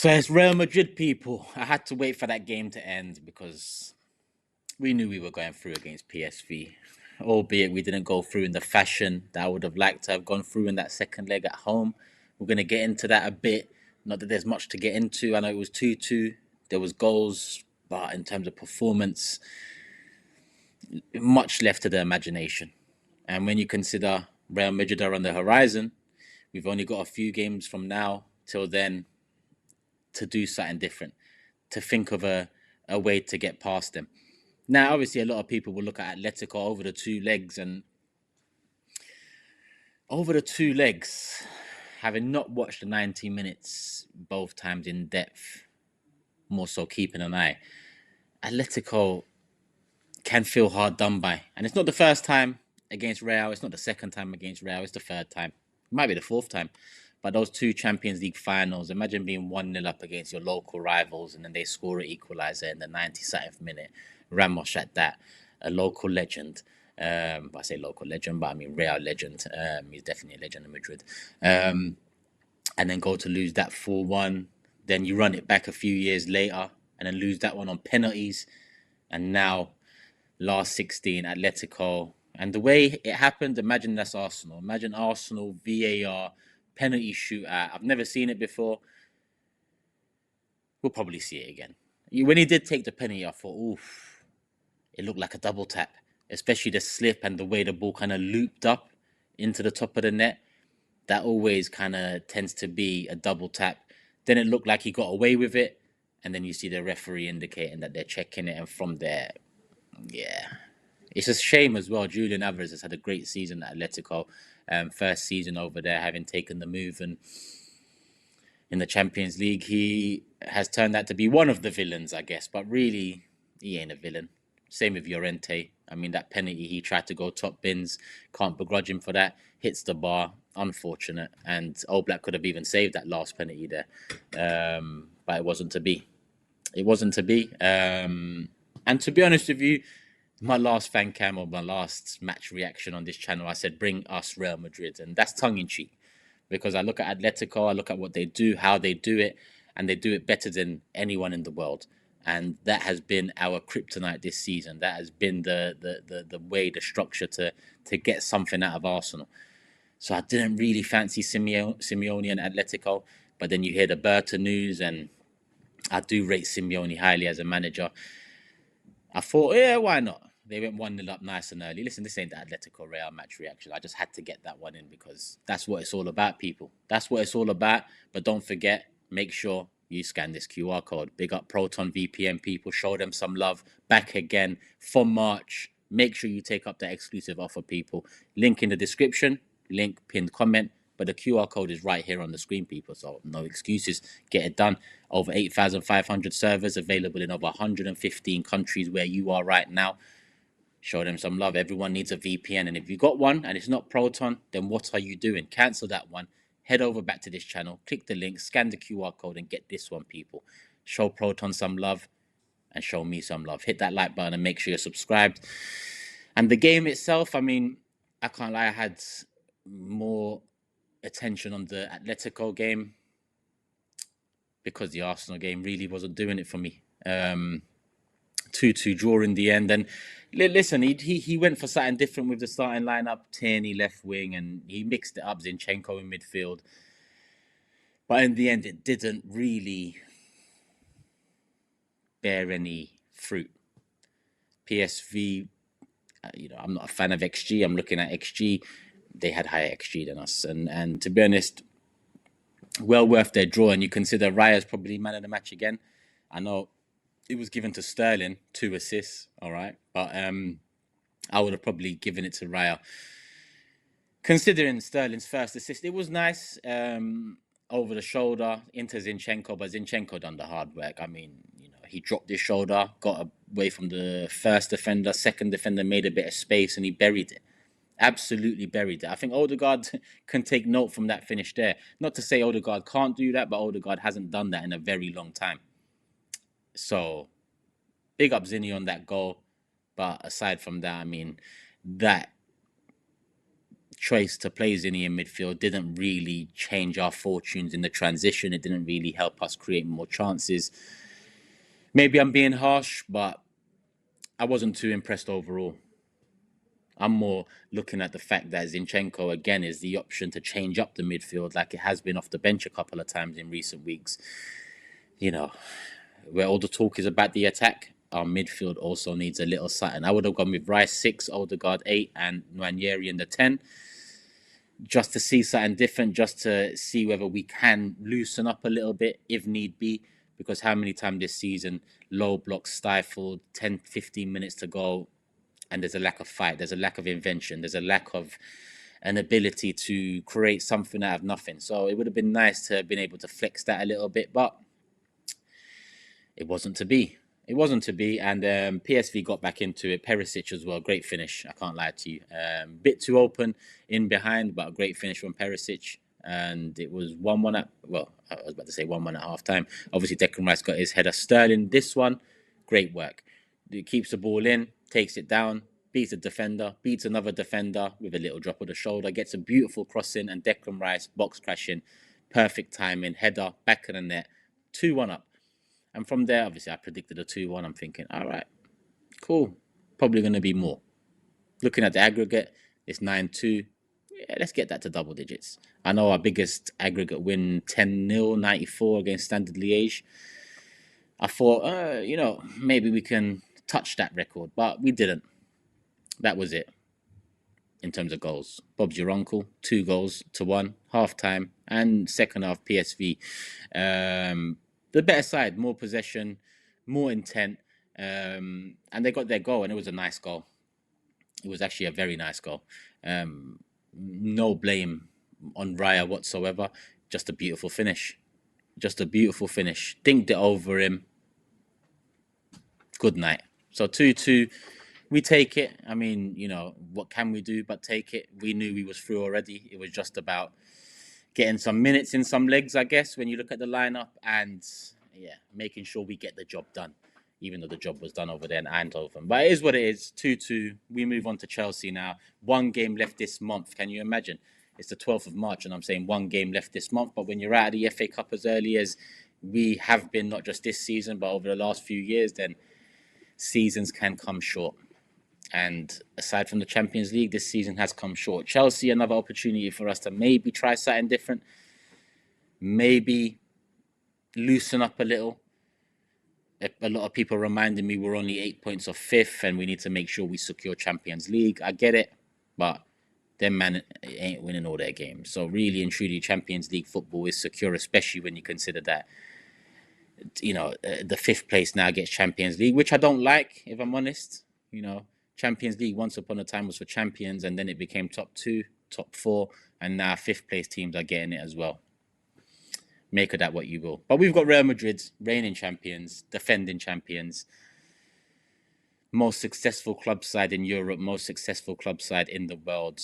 So it's Real Madrid, people. I had to wait for that game to end because we knew we were going through against PSV, albeit we didn't go through in the fashion that I would have liked to have gone through in that second leg at home. We're going to get into that a bit. Not that there's much to get into. I know it was 2-2. There was goals, but in terms of performance, much left to the imagination. And when you consider Real Madrid are on the horizon, we've only got a few games from now till then to do something different, to think of a way to get past them. Now, obviously, a lot of people will look at Atletico over the two legs, and over the two legs, having not watched the 90 minutes both times in depth, more so keeping an eye, Atletico can feel hard done by. And it's not the first time against Real, it's not the second time against Real, it's the third time. It might be the fourth time. But those two Champions League finals, imagine being 1-0 up against your local rivals and then they score an equaliser in the 97th minute. Ramos at that, a local legend. I say local legend, but I mean Real legend. He's definitely a legend in Madrid. And then go to lose that 4-1. Then you run it back a few years later and then lose that one on penalties. And now, last 16, Atletico. And the way it happened, imagine that's Arsenal. Imagine Arsenal, VAR, penalty shootout. I've never seen it before. We'll probably see it again. When he did take the penalty, I thought, oof, it looked like a double tap, especially the slip and the way the ball kind of looped up into the top of the net. That always kind of tends to be a double tap. Then it looked like he got away with it. And then you see the referee indicating that they're checking it. And from there, yeah. It's a shame as well. Julian Alvarez has had a great season at Atletico. First season over there, having taken the move. And in the Champions League, he has turned out to be one of the villains, I guess. But really, he ain't a villain. Same with Llorente. I mean, that penalty, he tried to go top bins. Can't begrudge him for that. Hits the bar. Unfortunate. And Oblak could have even saved that last penalty there. But it wasn't to be. It wasn't to be. And to be honest with you, my last fan cam or my last match reaction on this channel, I said, bring us Real Madrid. And that's tongue-in-cheek. Because I look at Atletico, I look at what they do, how they do it, and they do it better than anyone in the world. And that has been our kryptonite this season. That has been the way, the structure to get something out of Arsenal. So I didn't really fancy Simeone and Atletico. But then you hear the Berta news, and I do rate Simeone highly as a manager. I thought, yeah, why not? They went 1-0 up nice and early. Listen, this ain't the Atletico Real match reaction. I just had to get that one in because that's what it's all about, people. That's what it's all about. But don't forget, make sure you scan this QR code. Big up Proton VPN, people. Show them some love. Back again for March. Make sure you take up that exclusive offer, people. Link in the description. Link pinned comment. But the QR code is right here on the screen, people. So no excuses. Get it done. Over 8,500 servers available in over 115 countries where you are right now. Show them some love. Everyone needs a VPN. And if you got one and it's not Proton, then what are you doing? Cancel that one. Head over back to this channel. Click the link. Scan the QR code and get this one, people. Show Proton some love and show me some love. Hit that like button and make sure you're subscribed. And the game itself, I mean, I can't lie. I had more attention on the Atletico game because the Arsenal game really wasn't doing it for me. 2-2 draw in the end. And listen, he went for something different with the starting lineup. Tierney left wing, and he mixed it up. Zinchenko in midfield. But in the end, it didn't really bear any fruit. PSV, I'm not a fan of XG. I'm looking at XG. They had higher XG than us. And to be honest, well worth their draw. And you consider Raya's probably man of the match again. I know it was given to Sterling, 2 assists, all right? But I would have probably given it to Raya. Considering Sterling's first assist, it was nice, over the shoulder into Zinchenko, but Zinchenko done the hard work. I mean, he dropped his shoulder, got away from the first defender, second defender made a bit of space, and he buried it. Absolutely buried it. I think Odegaard can take note from that finish there. Not to say Odegaard can't do that, but Odegaard hasn't done that in a very long time. So, big up Zinni on that goal. But aside from that, I mean, that choice to play Zinni in midfield didn't really change our fortunes in the transition. It didn't really help us create more chances. Maybe I'm being harsh, but I wasn't too impressed overall. I'm more looking at the fact that Zinchenko, again, is the option to change up the midfield like it has been off the bench a couple of times in recent weeks. You know, where all the talk is about the attack, our midfield also needs a little something. I would have gone with Rice 6, Odegaard 8, and Nwaneri in the 10, just to see something different, just to see whether we can loosen up a little bit if need be. Because how many times this season, low blocks stifled, 10, 15 minutes to go, and there's a lack of fight, there's a lack of invention, there's a lack of an ability to create something out of nothing. So it would have been nice to have been able to flex that a little bit, but it wasn't to be. It wasn't to be, and PSV got back into it. Perisic as well, great finish. I can't lie to you. Bit too open in behind, but a great finish from Perisic. And it was 1-1 at, well, I was about to say 1-1 at half time. Obviously, Declan Rice got his header. Sterling, this one, great work. He keeps the ball in, takes it down, beats a defender, beats another defender with a little drop of the shoulder, gets a beautiful crossing, and Declan Rice box crashing, perfect timing, header, back of the net, 2-1 up. And from there, obviously, I predicted a 2-1. I'm thinking, all right, cool. Probably going to be more. Looking at the aggregate, it's 9-2. Yeah, let's get that to double digits. I know our biggest aggregate win, 10-0, 94 against Standard Liège. I thought, maybe we can touch that record, but we didn't. That was it in terms of goals. Bob's your uncle, 2 goals to 1, half time, and second half PSV. The better side, more possession, more intent, and they got their goal, and it was a nice goal. It was actually a very nice goal. No blame on Raya whatsoever. Just a beautiful finish. Just a beautiful finish. Dinked it over him. Good night. So 2-2. We take it. I mean, what can we do but take it? We knew we was through already. It was just about getting some minutes in some legs, I guess, when you look at the lineup, and making sure we get the job done, even though the job was done over there in Eindhoven. But it is what it is. 2-2. We move on to Chelsea now. 1 game left this month. Can you imagine? It's the 12th of March, and I'm saying 1 game left this month. But when you're out of the FA Cup as early as we have been, not just this season, but over the last few years, then seasons can come short. And aside from the Champions League, this season has come short. Chelsea, another opportunity for us to maybe try something different. Maybe loosen up a little. A lot of people reminding me we're only 8 points off 5th and we need to make sure we secure Champions League. I get it, but them man ain't winning all their games. So really and truly, Champions League football is secure, especially when you consider that, the 5th place now gets Champions League, which I don't like, if I'm honest. Champions League once upon a time was for champions, and then it became top 2, top 4, and now 5th place teams are getting it as well. Make of that what you will. But we've got Real Madrid, reigning champions, defending champions, most successful club side in Europe, most successful club side in the world,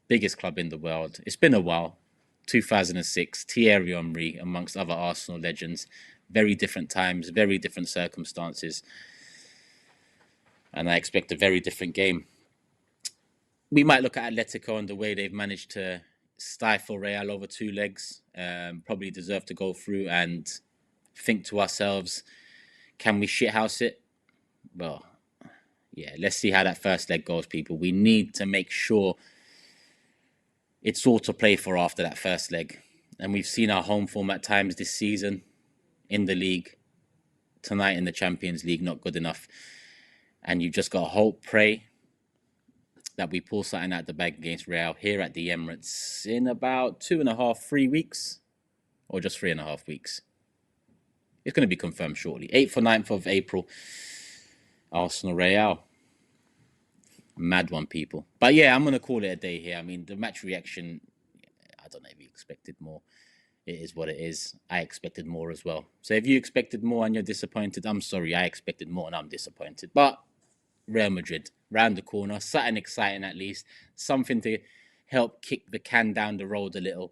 biggest club in the world. It's been a while. 2006, Thierry Henry, amongst other Arsenal legends. Very different times, very different circumstances. And I expect a very different game. We might look at Atletico and the way they've managed to stifle Real over 2 legs. Probably deserve to go through and think to ourselves, can we shithouse it? Well, let's see how that first leg goes, people. We need to make sure it's all to play for after that first leg. And we've seen our home form at times this season in the league. Tonight in the Champions League, not good enough. And you've just got to hope, pray that we pull something out the bag against Real here at the Emirates in about 2.5, 3 weeks, or just 3.5 weeks. It's going to be confirmed shortly. 8th or 9th of April, Arsenal Real. Mad one, people. But I'm going to call it a day here. I mean, the match reaction, I don't know if you expected more. It is what it is. I expected more as well. So if you expected more and you're disappointed, I'm sorry. I expected more and I'm disappointed. But Real Madrid, round the corner, something exciting at least, something to help kick the can down the road a little,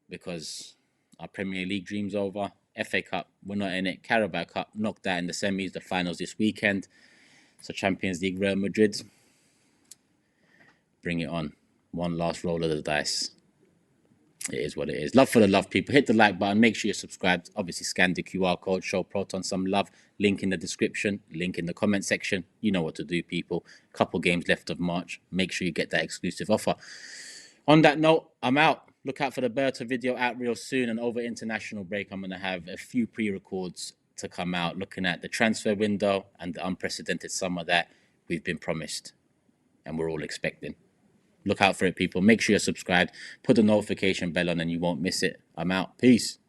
because our Premier League dream's over. FA Cup, we're not in it. Carabao Cup, knocked out in the semis, the finals this weekend. So Champions League, Real Madrid, bring it on. One last roll of the dice. It is what it is. Love for the love, people. Hit the like button. Make sure you're subscribed. Obviously, scan the QR code. Show Proton some love. Link in the description. Link in the comment section. You know what to do, people. Couple games left of March. Make sure you get that exclusive offer. On that note, I'm out. Look out for the Berta video out real soon. And over international break, I'm going to have a few pre-records to come out looking at the transfer window and the unprecedented summer that we've been promised and we're all expecting. Look out for it, people. Make sure you're subscribed. Put the notification bell on and you won't miss it. I'm out. Peace.